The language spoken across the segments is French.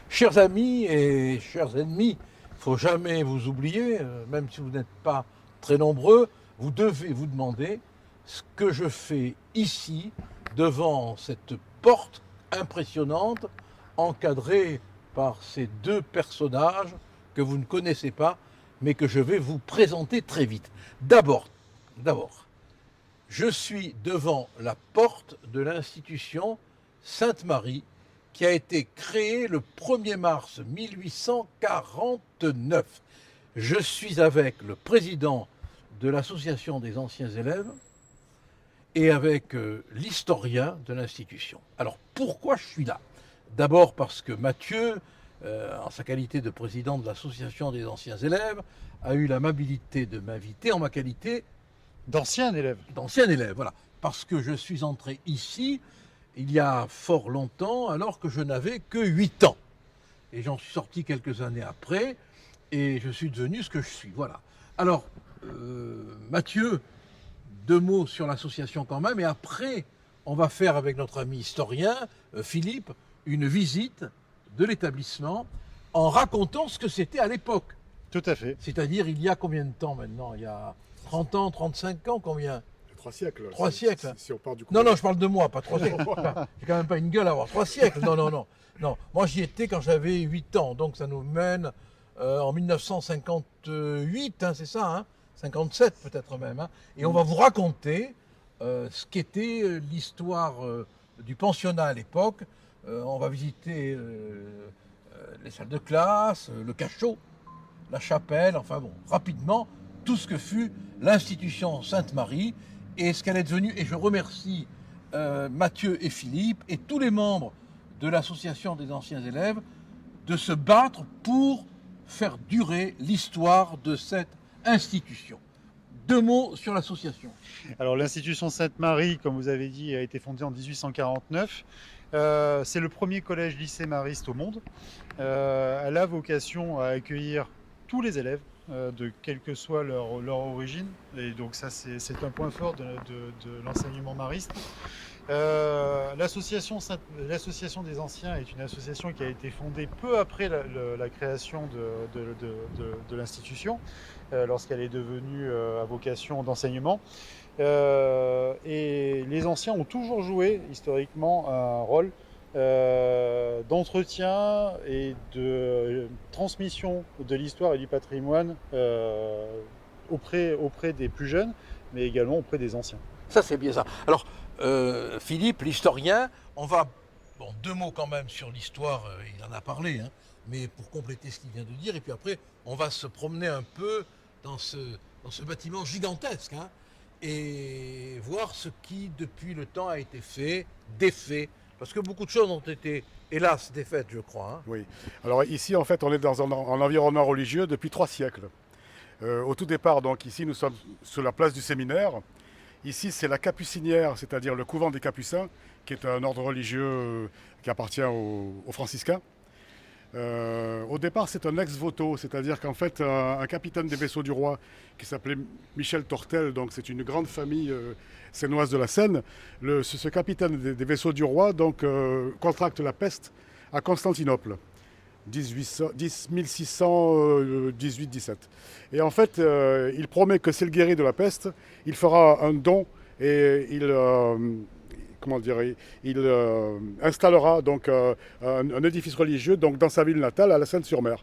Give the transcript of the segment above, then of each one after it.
Chers amis et chers ennemis, il ne faut jamais vous oublier, même si vous n'êtes pas très nombreux, vous devez vous demander ce que je fais ici, devant cette porte impressionnante, encadrée par ces deux personnages que vous ne connaissez pas, mais que je vais vous présenter très vite. D'abord, je suis devant la porte de l'institution Sainte-Marie qui a été créée le 1er mars 1849. Je suis avec le président de l'association des anciens élèves et avec l'historien de l'institution. Alors pourquoi je suis là? D'abord parce que Mathieu, en sa qualité de président de l'association des anciens élèves, a eu l'amabilité de m'inviter en ma qualité D'anciens élèves. d'ancien élève, voilà. Parce que je suis entré ici il y a fort longtemps, alors que je n'avais que 8 ans. Et j'en suis sorti quelques années après, et je suis devenu ce que je suis, voilà. Alors, Mathieu, 2 mots sur l'association quand même, et après, on va faire avec notre ami historien, Philippe, une visite de l'établissement en racontant ce que c'était à l'époque. Tout à fait. C'est-à-dire, il y a combien de temps maintenant? Il y a 30 ans, 35 ans, combien? 3 siècles. 3 siècles. Si on part du coup. Non, je parle de moi, pas 3 siècles. J'ai quand même pas une gueule à avoir 3 siècles. Non. Moi, j'y étais quand j'avais 8 ans. Donc, ça nous mène en 1958, hein, c'est ça, hein, 57 peut-être même. Hein. Et on va vous raconter ce qu'était l'histoire du pensionnat à l'époque. On va visiter les salles de classe, le cachot, la chapelle, enfin bon, rapidement, tout ce que fut l'institution Sainte-Marie et ce qu'elle est devenue. Et je remercie Mathieu et Philippe et tous les membres de l'association des anciens élèves de se battre pour faire durer l'histoire de cette institution. 2 mots sur l'association. Alors l'institution Sainte-Marie, comme vous avez dit, a été fondée en 1849. C'est le premier collège-lycée mariste au monde. Elle a vocation à accueillir tous les élèves, de quelle que soit leur origine. Et donc ça, c'est un point fort de l'enseignement mariste. L'association des anciens est une association qui a été fondée peu après la création de l'institution, lorsqu'elle est devenue à vocation d'enseignement. Et les anciens ont toujours joué historiquement un rôle d'entretien et de transmission de l'histoire et du patrimoine auprès des plus jeunes, mais également auprès des anciens. Ça, c'est bien ça. Alors, Philippe, l'historien, on va... Bon, 2 mots quand même sur l'histoire, il en a parlé, hein, mais pour compléter ce qu'il vient de dire, et puis après, on va se promener un peu dans ce bâtiment gigantesque, hein, et voir ce qui, depuis le temps, a été fait, défait, parce que beaucoup de choses ont été, hélas, défaites, je crois. Hein. Oui. Alors ici, en fait, on est dans un environnement religieux depuis 3 siècles. Au tout départ, donc ici, nous sommes sur la place du séminaire. Ici, c'est la Capucinière, c'est-à-dire le couvent des Capucins, qui est un ordre religieux qui appartient aux franciscains. Au départ, c'est un ex-voto, c'est-à-dire qu'en fait, un capitaine des vaisseaux du roi qui s'appelait Michel Tortel, donc c'est une grande famille sénoise de la Seine. Ce capitaine des vaisseaux du roi donc, contracte la peste à Constantinople, 1618-17. Et en fait, il promet que s'il guérit de la peste, il fera un don et il installera donc un édifice religieux donc, dans sa ville natale, à la Seine-sur-Mer.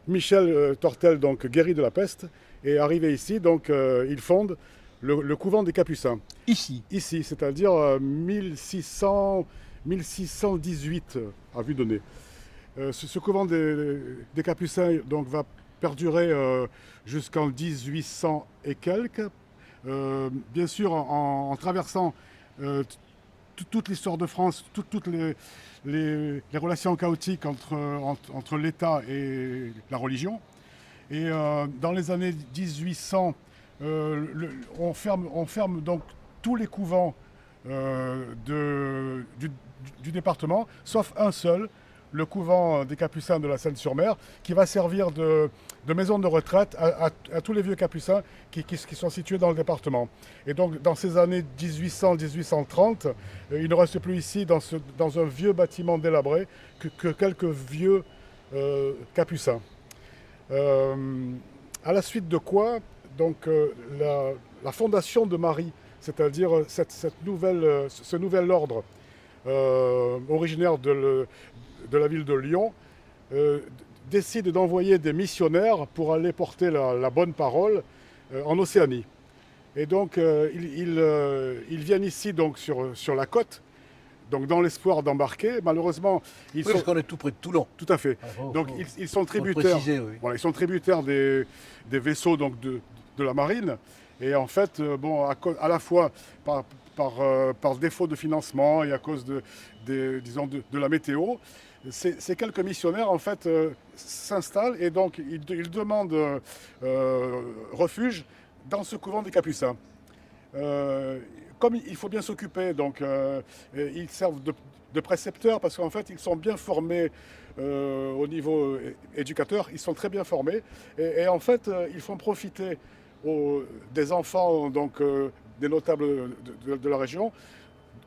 Michel Tortel donc guérit de la peste et arrivé ici, donc il fonde le couvent des Capucins. Ici, C'est-à-dire 1618 à vue donnée. Ce couvent des Capucins donc, va perdurer jusqu'en 1800 et quelques. Bien sûr, en traversant toute l'histoire de France, toutes les relations chaotiques entre l'État et la religion. Et dans les années 1800, on ferme donc tous les couvents du département, sauf un seul, le couvent des Capucins de la Seine-sur-Mer, qui va servir de maison de retraite à tous les vieux Capucins qui sont situés dans le département. Et donc, dans ces années 1800-1830, il ne reste plus ici, dans un vieux bâtiment délabré, que quelques vieux Capucins. À la suite de quoi, donc, la fondation de Marie, c'est-à-dire ce nouvel ordre originaire de la ville de Lyon, décide d'envoyer des missionnaires pour aller porter la bonne parole en Océanie. Et donc, ils viennent ici donc, sur la côte, donc dans l'espoir d'embarquer. Malheureusement, parce qu'on est tout près de Toulon. Tout à fait. Donc, ils sont tributaires. Oui. Voilà, ils sont tributaires des vaisseaux donc, de la marine. Et en fait, à la fois par défaut de financement et à cause de la météo, ces quelques missionnaires en fait s'installent et donc ils demandent refuge dans ce couvent des Capucins. Comme il faut bien s'occuper, donc ils servent de précepteurs parce qu'en fait ils sont bien formés au niveau éducateur, ils sont très bien formés et en fait ils font profiter des enfants, donc des notables de la région,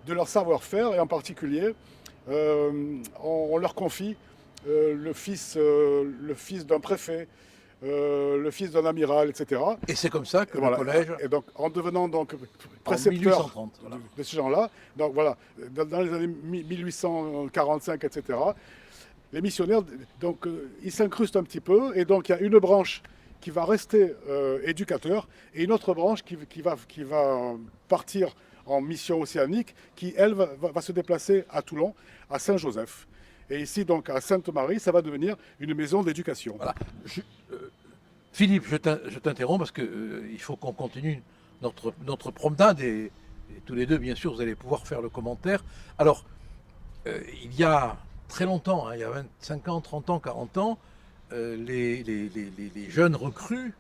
de leur savoir-faire et en particulier on leur confie le fils d'un préfet, le fils d'un amiral, etc. Et c'est comme ça que voilà. le collège, et donc en devenant donc précepteur 1830, voilà, de ces gens-là, donc voilà, dans les années 1845, etc. Les missionnaires, donc ils s'incrustent un petit peu et donc il y a une branche qui va rester éducateur et une autre branche qui va partir en mission océanique, qui, elle, va se déplacer à Toulon, à Saint-Joseph. Et ici, donc, à Sainte-Marie, ça va devenir une maison d'éducation. voilà. Philippe, je t'interromps parce qu'il faut qu'on continue notre promenade et tous les deux, bien sûr, vous allez pouvoir faire le commentaire. Alors, il y a très longtemps, il y a 25 ans, 30 ans, 40 ans, les jeunes recrues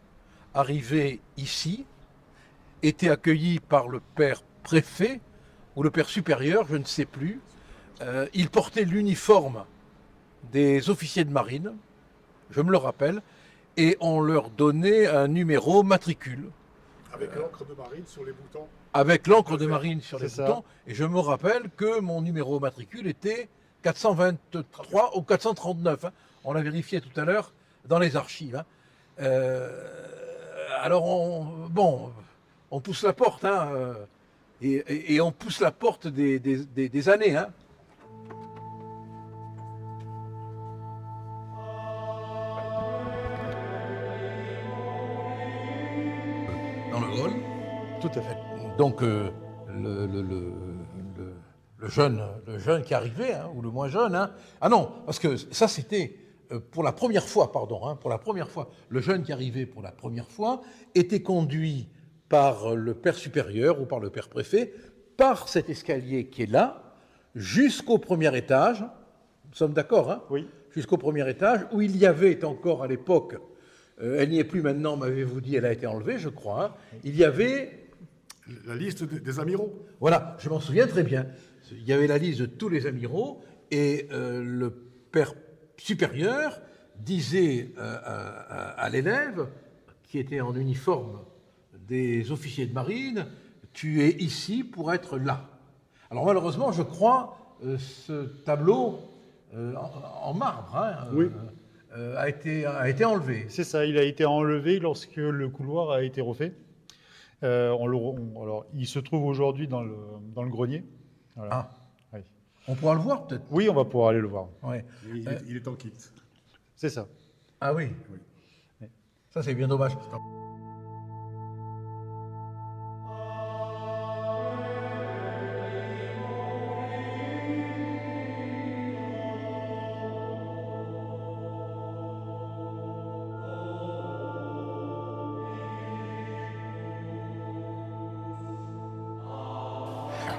arrivés ici étaient accueillis par le père préfet ou le père supérieur, je ne sais plus. Ils portaient l'uniforme des officiers de marine, je me le rappelle, et on leur donnait un numéro matricule. Avec l'encre de marine sur les boutons. Avec l'encre de marine sur les C'est boutons. ça. Et je me rappelle que mon numéro matricule était 423 ou 439. Hein. On l'a vérifié tout à l'heure dans les archives. Hein. Alors, on pousse la porte. Hein, et on pousse la porte des années. Hein. Dans le hall. Tout à fait. Donc, le jeune qui arrivait, hein, ou le moins jeune. Hein. Ah non, parce que ça, c'était pour la première fois, pardon, hein, pour la première fois. Le jeune qui arrivait pour la première fois était conduit par le père supérieur ou par le père préfet, par cet escalier qui est là, jusqu'au premier étage. Nous sommes d'accord, hein? Oui. Jusqu'au premier étage, où il y avait encore à l'époque, elle n'y est plus maintenant, m'avez-vous dit, elle a été enlevée, je crois, hein, il y avait... La liste des amiraux. Voilà, je m'en souviens très bien. Il y avait la liste de tous les amiraux et le père supérieur disait à l'élève qui était en uniforme des officiers de marine, tu es ici pour être là. Alors malheureusement, je crois, ce tableau en marbre hein, Oui. a été enlevé. C'est ça, il a été enlevé lorsque le couloir a été refait. Alors, il se trouve aujourd'hui dans le grenier. Voilà. Ah. Oui. On pourra le voir peut-être. Oui, on va pouvoir aller le voir. Ouais. Il est en kit. C'est ça. Ah oui. Ça c'est bien dommage.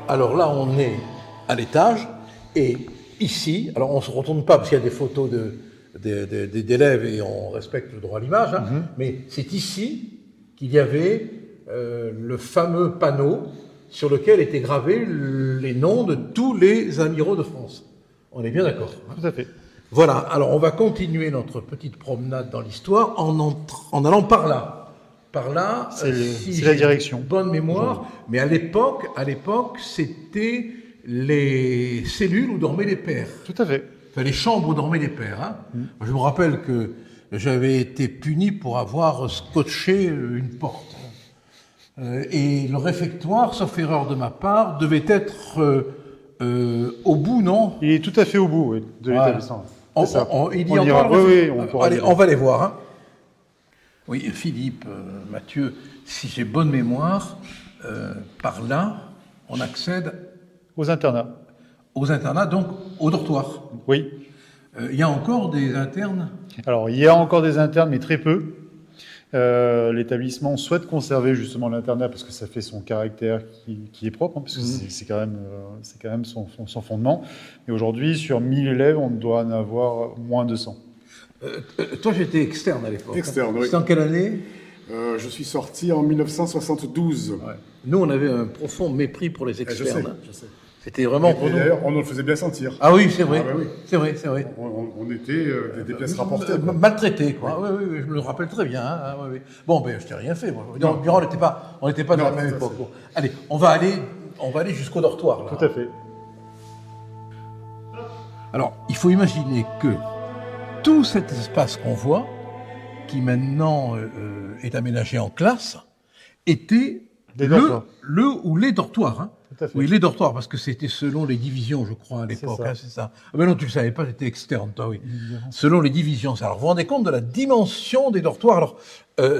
Alors là, on est à l'étage, et ici, alors on ne se retourne pas parce qu'il y a des photos d'élèves et on respecte le droit à l'image, hein, mais c'est ici qu'il y avait le fameux panneau sur lequel étaient gravés les noms de tous les amiraux de France. On est bien d'accord. Tout à fait. Voilà, alors on va continuer notre petite promenade dans l'histoire en allant par là. Par là, C'est si la j'ai direction. bonne mémoire, mais à l'époque, c'était les cellules où dormaient les pères. Tout à fait. Enfin, les chambres où dormaient les pères. Hein. Je me rappelle que j'avais été puni pour avoir scotché une porte. Et le réfectoire, sauf erreur de ma part, devait être au bout, non? Il est tout à fait au bout oui, de Voilà. l'établissement. C'est ça. Il y a On ira. encore Oui, on pourra allez, dire. on va les voir. Hein. Oui, Philippe, Mathieu, si j'ai bonne mémoire, par là, on accède Aux internats. aux internats, donc au dortoir. Oui. Il y a encore des internes? Alors, il y a encore des internes, mais très peu. L'établissement souhaite conserver justement l'internat parce que ça fait son caractère qui est propre, hein, parce que c'est quand même son fondement. Et aujourd'hui, sur 1000 élèves, on doit en avoir moins de 100. Toi, j'étais externe à l'époque. Externe, oui. C'était en quelle année? Je suis sorti en 1972. Ouais. Nous, on avait un profond mépris pour les Je sais, externes. je sais. C'était vraiment Et pour nous. d'ailleurs, on nous le faisait bien sentir. Ah oui, c'est vrai. Ah bah oui. C'est vrai, c'est vrai. On était des pièces rapportées. quoi. Maltraité, quoi. Oui, oui, je me le rappelle très bien. Hein. Oui, oui. Bon, ben, je t'ai rien fait. Moi. Durant, on n'était pas de la Non, même ça, époque. c'est- Bon. Allez, on va aller jusqu'au dortoir. Là. Tout à fait. Alors, il faut imaginer que tout cet espace qu'on voit, qui maintenant est aménagé en classe, était Des dortoirs. le ou les dortoirs. Hein. Tout à fait. Oui, les dortoirs, parce que c'était selon les divisions, je crois, à l'époque. ça. Hein, c'est ça. Ah ben non, tu ne le savais pas, tu étais externe, toi, oui. Selon les divisions. Alors, vous vous rendez compte de la dimension des dortoirs. Alors,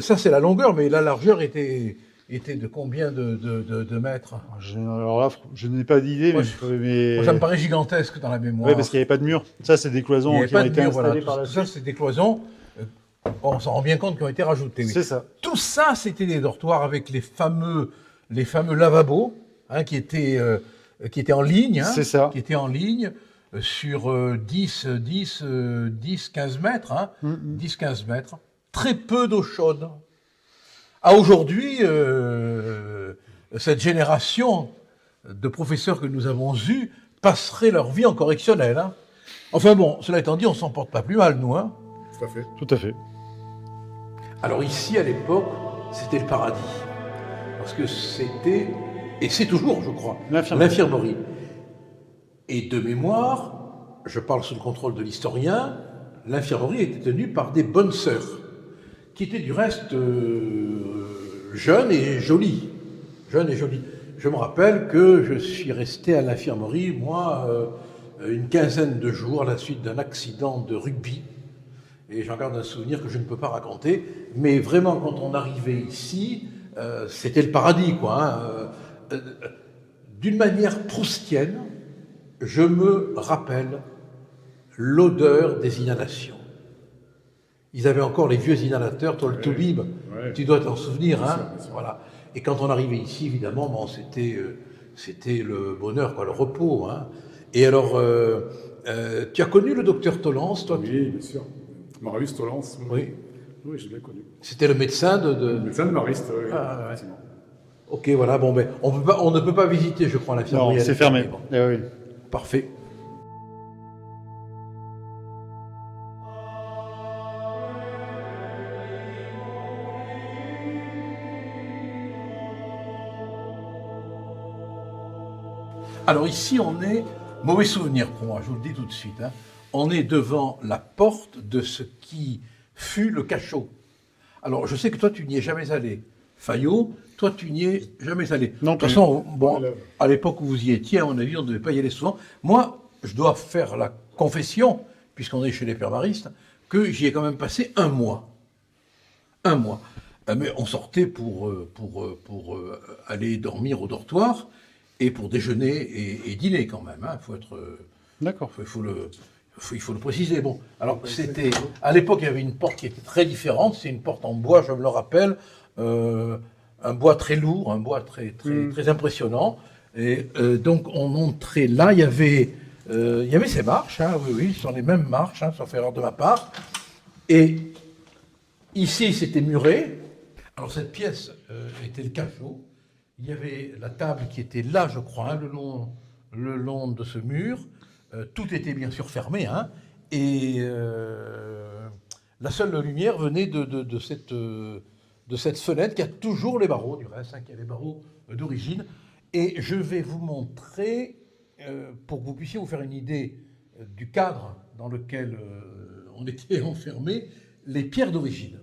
ça, c'est la longueur, mais la largeur était de combien de mètres? Alors là, je n'ai pas d'idée, Moi, mais... Moi, ça me paraît gigantesque dans la mémoire. Oui, parce qu'il n'y avait pas de mur. Ça, c'est des Il n'y cloisons avait qui ont pas de été mur, installées voilà. par la Tout ça, suite. c'est des cloisons. On s'en rend bien compte qui ont été rajoutées. Oui. C'est ça. Tout ça, c'était des dortoirs avec les fameux lavabos hein, qui étaient en ligne. Hein, C'est ça. Qui étaient en ligne sur 10, 15 mètres. Hein, 10-15 mètres. Très peu d'eau chaude. À aujourd'hui, cette génération de professeurs que nous avons eus passerait leur vie en correctionnel. Hein. Enfin bon, cela étant dit, on s'en porte pas plus mal, nous. Hein. Tout à fait. Tout à fait. Alors ici, à l'époque, c'était le paradis. Parce que c'était, et c'est toujours, je crois, l'infirmerie. Et de mémoire, je parle sous le contrôle de l'historien, l'infirmerie était tenue par des bonnes sœurs, qui étaient du reste jeunes et jolies. Jeunes et jolies. Je me rappelle que je suis resté à l'infirmerie, moi, une quinzaine de jours à la suite d'un accident de rugby. Et j'en garde un souvenir que je ne peux pas raconter. Mais vraiment, quand on arrivait ici, c'était le paradis, quoi. Hein. D'une manière proustienne, je me rappelle l'odeur des inhalations. Ils avaient encore les vieux inhalateurs, toi le Toubib, tu dois t'en souvenir. Hein, bien sûr. voilà. Et quand on arrivait ici, évidemment, bon, c'était le bonheur, quoi, le repos. Hein. Et alors, tu as connu le docteur Tolence, toi? Oui, bien sûr. Marius Tolence. Oui. Oui, j'ai bien connu. C'était le médecin Le médecin de Mariste, oui. Ah, ouais. effectivement. Ok, voilà, bon, ben, on ne peut pas visiter, je crois, l'infirmerie. Non, Elle c'est est fermé. Bon, Eh oui. parfait. Alors ici, on est, mauvais souvenir pour moi, je vous le dis tout de suite, hein, on est devant la porte de ce qui fut le cachot. Alors je sais que toi, tu n'y es jamais allé. Fayot, toi, tu n'y es jamais allé. Non De toute plus. façon, bon, Élève. à l'époque où vous y étiez, à mon avis, on ne devait pas y aller souvent. Moi, je dois faire la confession, puisqu'on est chez les pères maristes, que j'y ai quand même passé un mois. Un mois. Mais on sortait pour aller dormir au dortoir et pour déjeuner et dîner quand même. Il faut être... D'accord. Il faut le préciser. Bon, alors c'était à l'époque il y avait une porte qui était très différente. C'est une porte en bois, je me le rappelle, un bois très lourd, un bois très impressionnant. Et donc on montrait là, il y avait ces marches. Hein, oui, ce sont les mêmes marches, hein, sauf erreur de ma part. Et ici c'était muré. Alors cette pièce était le cachot. Il y avait la table qui était là, je crois, hein, le long de ce mur. Tout était bien sûr fermé, hein, Et la seule lumière venait de cette fenêtre qui a toujours les barreaux, du reste, qui a les barreaux d'origine. Et je vais vous montrer, pour que vous puissiez vous faire une idée du cadre dans lequel on était enfermé, les pierres d'origine.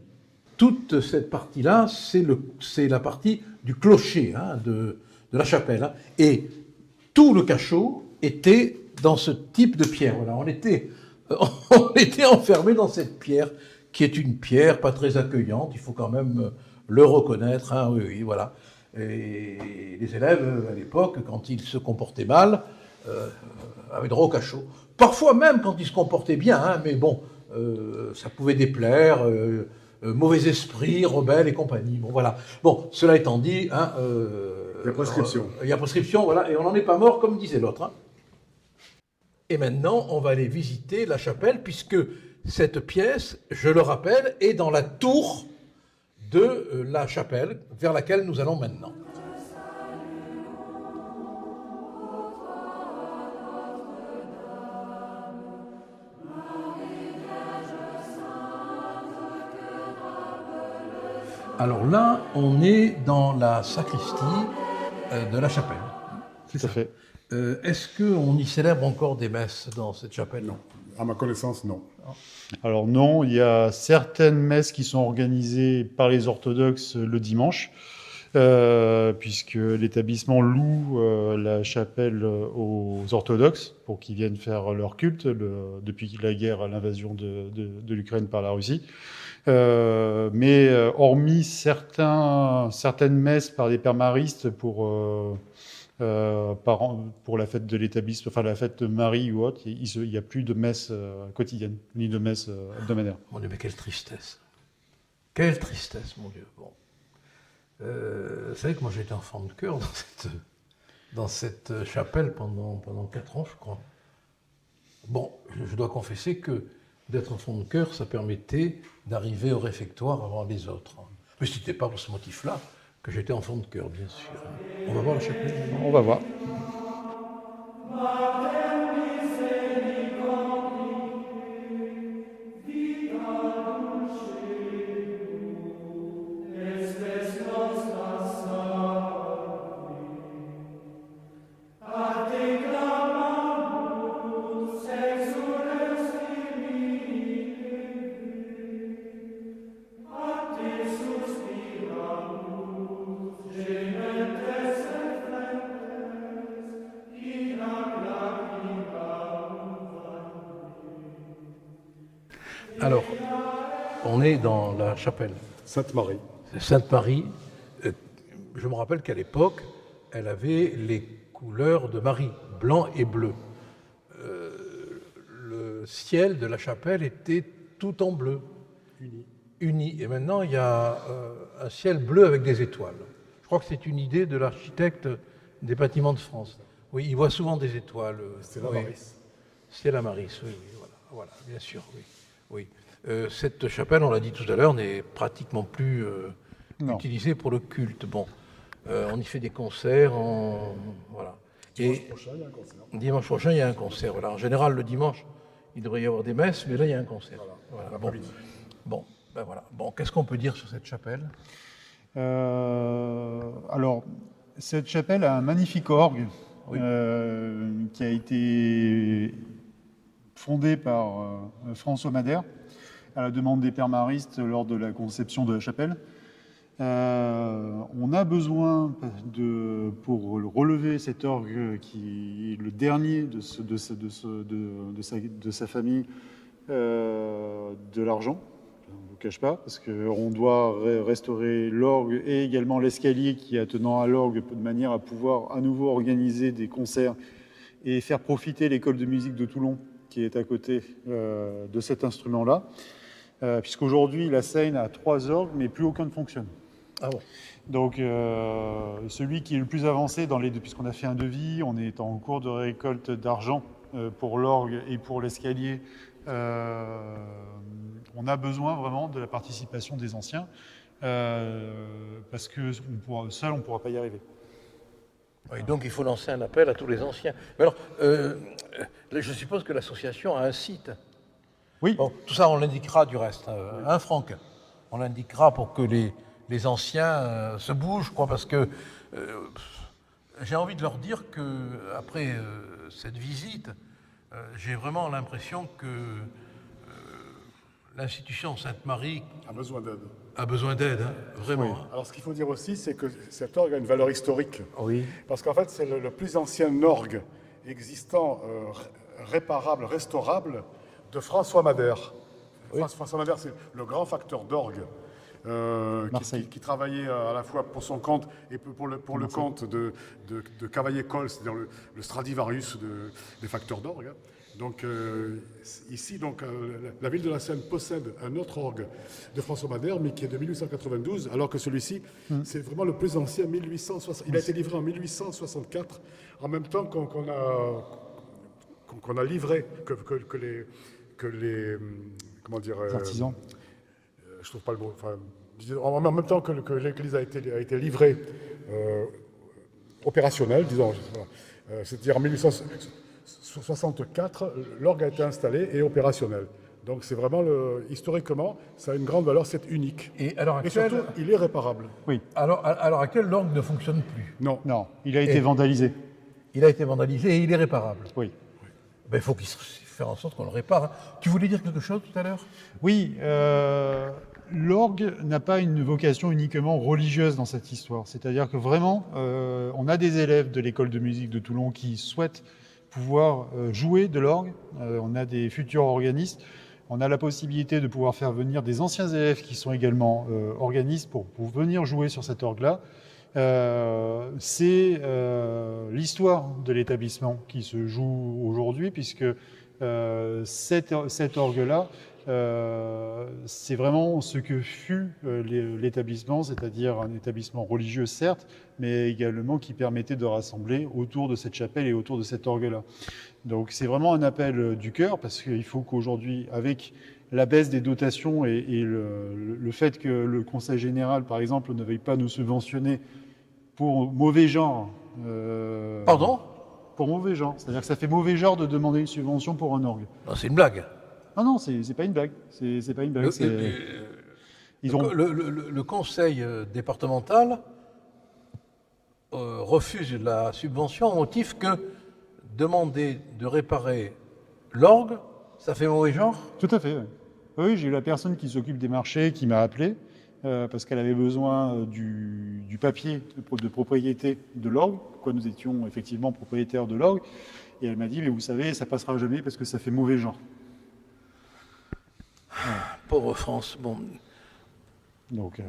Toute cette partie-là, c'est la partie du clocher de la chapelle. Et tout le cachot était dans ce type de pierre. Voilà, on était enfermé dans cette pierre, qui est une pierre pas très accueillante, il faut quand même le reconnaître. Oui, voilà. Et les élèves, à l'époque, quand ils se comportaient mal, avaient droit au cachot. Parfois même quand ils se comportaient bien, mais bon, ça pouvait déplaire, mauvais esprit, rebelles et compagnie. Bon, voilà. Bon, cela étant dit, il y a prescription. Il y a prescription, voilà, et on n'en est pas mort, comme disait l'autre. Et maintenant, on va aller visiter la chapelle, puisque cette pièce, je le rappelle, est dans la tour de la chapelle, vers laquelle nous allons maintenant. Alors là, on est dans la sacristie de la chapelle. Tout à fait. Est-ce qu'on y célèbre encore des messes dans cette chapelle? Non. À ma connaissance, non. Alors non, il y a certaines messes qui sont organisées par les orthodoxes le dimanche, puisque l'établissement loue la chapelle aux orthodoxes pour qu'ils viennent faire leur culte depuis la guerre, l'invasion de l'Ukraine par la Russie. Mais hormis certaines messes par des pères maristes pour la fête de l'établissement, enfin la fête de Marie ou autre, il n'y a plus de messe quotidienne, ni de messe hebdomadaire. Mon Dieu, mais quelle tristesse. Quelle tristesse, mon Dieu. Bon. Vous savez que moi j'étais enfant de chœur dans cette chapelle pendant 4 ans, je crois. Bon, je dois confesser que d'être enfant de chœur, ça permettait d'arriver au réfectoire avant les autres. Mais ce n'était pas pour ce motif-là que j'étais enfant de chœur, bien sûr. On va voir la chapelle. On va voir. Alors, on est dans la chapelle Sainte-Marie. Sainte-Marie. Je me rappelle qu'à l'époque, elle avait les couleurs de Marie, blanc et bleu. Le ciel de la chapelle était tout en bleu, uni. Et maintenant, il y a un ciel bleu avec des étoiles. Je crois que c'est une idée de l'architecte des bâtiments de France. Oui, il voit souvent des étoiles. Stella Maris. Stella Maris, oui, voilà, bien sûr, oui. Cette chapelle, on l'a dit tout à l'heure, n'est pratiquement plus utilisée pour le culte. Bon, on y fait des concerts, voilà. Dimanche prochain, il y a un concert. Dimanche prochain, il y a un concert. Voilà. En général, le dimanche, il devrait y avoir des messes, mais là, il y a un concert. Voilà. Bon, qu'est-ce qu'on peut dire sur cette chapelle? Alors, cette chapelle a un magnifique orgue qui a été fondé par François Madère à la demande des pères maristes lors de la conception de la chapelle. On a besoin pour relever cet orgue qui est le dernier de sa famille, de l'argent. On ne vous cache pas, parce qu'on doit restaurer l'orgue et également l'escalier qui est attenant à l'orgue de manière à pouvoir à nouveau organiser des concerts et faire profiter l'école de musique de Toulon qui est à côté de cet instrument-là. Puisqu'aujourd'hui, la Seine a 3 orgues, mais plus aucun ne fonctionne. Ah bon. Donc, celui qui est le plus avancé, puisqu'on a fait un devis, on est en cours de récolte d'argent pour l'orgue et pour l'escalier. On a besoin vraiment de la participation des anciens, parce que seul, on ne pourra pas y arriver. Oui, donc il faut lancer un appel à tous les anciens. Mais alors, je suppose que l'association a un site. Oui. Bon, tout ça, on l'indiquera du reste, hein, Franck? On l'indiquera pour que les anciens se bougent, quoi, parce que j'ai envie de leur dire que après cette visite, j'ai vraiment l'impression que l'institution Sainte-Marie A besoin d'aide. a besoin d'aide, hein, vraiment. Oui. Hein. Alors ce qu'il faut dire aussi, c'est que cet orgue a une valeur historique. Oui. Parce qu'en fait, c'est le plus ancien orgue existant, réparable, restaurable, de François Madère. François Madère, c'est le grand facteur d'orgue. Qui travaillait à la fois pour son compte et pour le compte de Cavaillé-Coll, c'est-à-dire le Stradivarius des facteurs d'orgue. Donc ici, la ville de la Seine possède un autre orgue de François Madère, mais qui est de 1892, alors que celui-ci, c'est vraiment le plus ancien, 1860. Il a été livré en 1864, en même temps qu'on a livré, que les comment dire, Artisans. je trouve pas le mot. Enfin, en même temps que l'église a été livrée opérationnelle, disons, c'est-à-dire en 1864, l'orgue a été installé et opérationnel. Donc c'est vraiment, historiquement, ça a une grande valeur, c'est unique. Et à l'heure Et actuelle, surtout, il est réparable. Oui. à l'heure actuelle, l'orgue ne fonctionne plus. Non. Non, il a été vandalisé. Il a été vandalisé et il est réparable. Oui. Ben, il faut qu'il fasse en sorte qu'on le répare. Hein. Tu voulais dire quelque chose tout à l'heure? Oui, l'orgue n'a pas une vocation uniquement religieuse dans cette histoire. C'est-à-dire que vraiment, on a des élèves de l'école de musique de Toulon qui souhaitent pouvoir jouer de l'orgue. On a des futurs organistes. On a la possibilité de pouvoir faire venir des anciens élèves qui sont également organistes pour venir jouer sur cet orgue-là. C'est l'histoire de l'établissement qui se joue aujourd'hui, puisque cet orgue-là, c'est vraiment ce que fut l'établissement, c'est-à-dire un établissement religieux certes, mais également qui permettait de rassembler autour de cette chapelle et autour de cet orgue-là. Donc c'est vraiment un appel du cœur, parce qu'il faut qu'aujourd'hui, avec la baisse des dotations et le fait que le Conseil général, par exemple, ne veuille pas nous subventionner pour mauvais genre. Pardon? Pour mauvais genre. C'est-à-dire que ça fait mauvais genre de demander une subvention pour un orgue. Non, c'est une blague. Non, c'est pas une blague. C'est pas une blague. Le conseil départemental refuse la subvention au motif que demander de réparer l'orgue, ça fait mauvais genre. Tout à fait. Oui, j'ai eu la personne qui s'occupe des marchés qui m'a appelé parce qu'elle avait besoin du papier de propriété de l'orgue, pourquoi nous étions effectivement propriétaires de l'orgue. Et elle m'a dit, mais vous savez, ça passera jamais parce que ça fait mauvais genre. Pauvre France. Bon. Donc,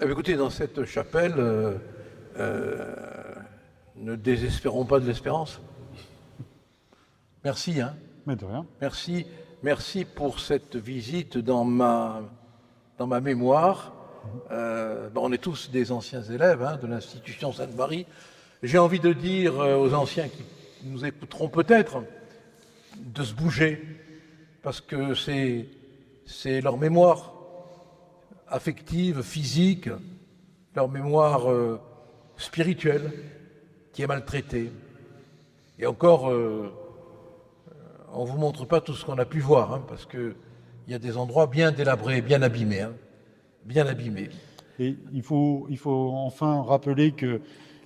Écoutez, dans cette chapelle, ne désespérons pas de l'espérance. Merci, hein. mais de rien. Merci pour cette visite dans ma mémoire. On est tous des anciens élèves hein, de l'institution Sainte-Marie. J'ai envie de dire aux anciens qui nous écouteront peut-être de se bouger, parce que c'est leur mémoire affective, physique, leur mémoire spirituelle qui est maltraitée. Et encore, on ne vous montre pas tout ce qu'on a pu voir, hein, parce qu'il y a des endroits bien délabrés, bien abîmés. Hein, bien abîmés. Et il faut enfin rappeler que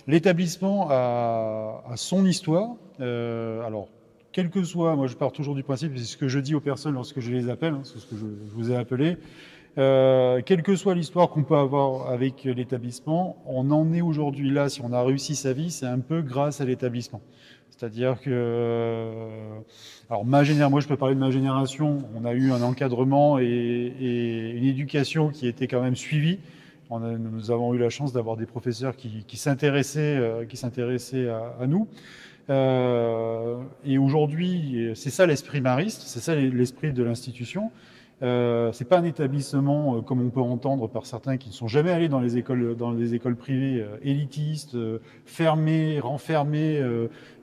l'établissement a son histoire. Alors, quel que soit, moi je pars toujours du principe, c'est ce que je dis aux personnes lorsque je les appelle, hein, c'est ce que je vous ai appelé, quelle que soit l'histoire qu'on peut avoir avec l'établissement, on en est aujourd'hui là, si on a réussi sa vie, c'est un peu grâce à l'établissement. C'est-à-dire que, alors moi je peux parler de ma génération, on a eu un encadrement et une éducation qui était quand même suivie. Nous avons eu la chance d'avoir des professeurs qui s'intéressaient à nous. Et aujourd'hui, c'est ça l'esprit mariste, c'est ça l'esprit de l'institution. C'est pas un établissement comme on peut entendre par certains qui ne sont jamais allés dans les écoles privées élitistes, fermées, renfermées,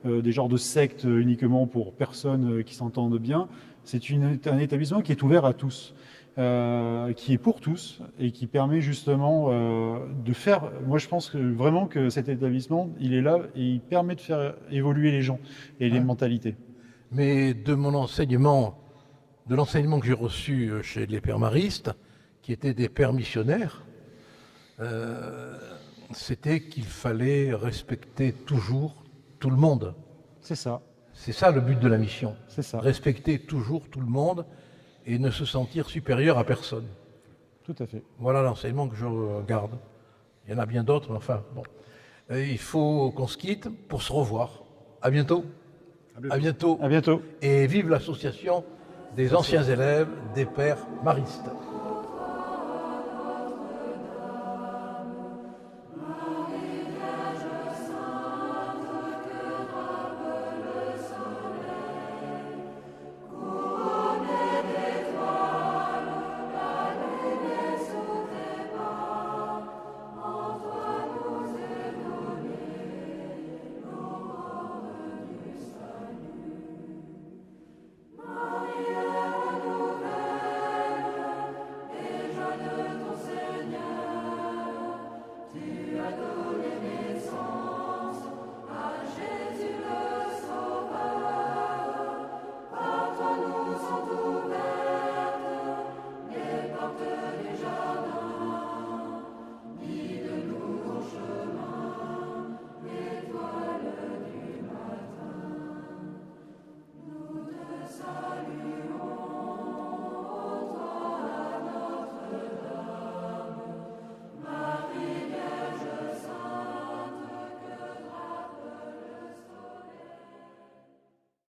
des genres de sectes uniquement pour personnes qui s'entendent bien. C'est un établissement qui est ouvert à tous, qui est pour tous et qui permet justement de faire. Moi, je pense vraiment que cet établissement, il est là et il permet de faire évoluer les gens et les mentalités. Mais de mon enseignement de l'enseignement que j'ai reçu chez les pères maristes, qui étaient des pères missionnaires, c'était qu'il fallait respecter toujours tout le monde. C'est ça, C'est ça le but de la mission. c'est ça, Respecter toujours tout le monde et ne se sentir supérieur à personne. tout à fait. Voilà l'enseignement que je garde. Il y en a bien d'autres, mais enfin, bon. Il faut qu'on se quitte pour se revoir. À bientôt. À bientôt. À bientôt. Et vive l'association des anciens élèves des pères maristes.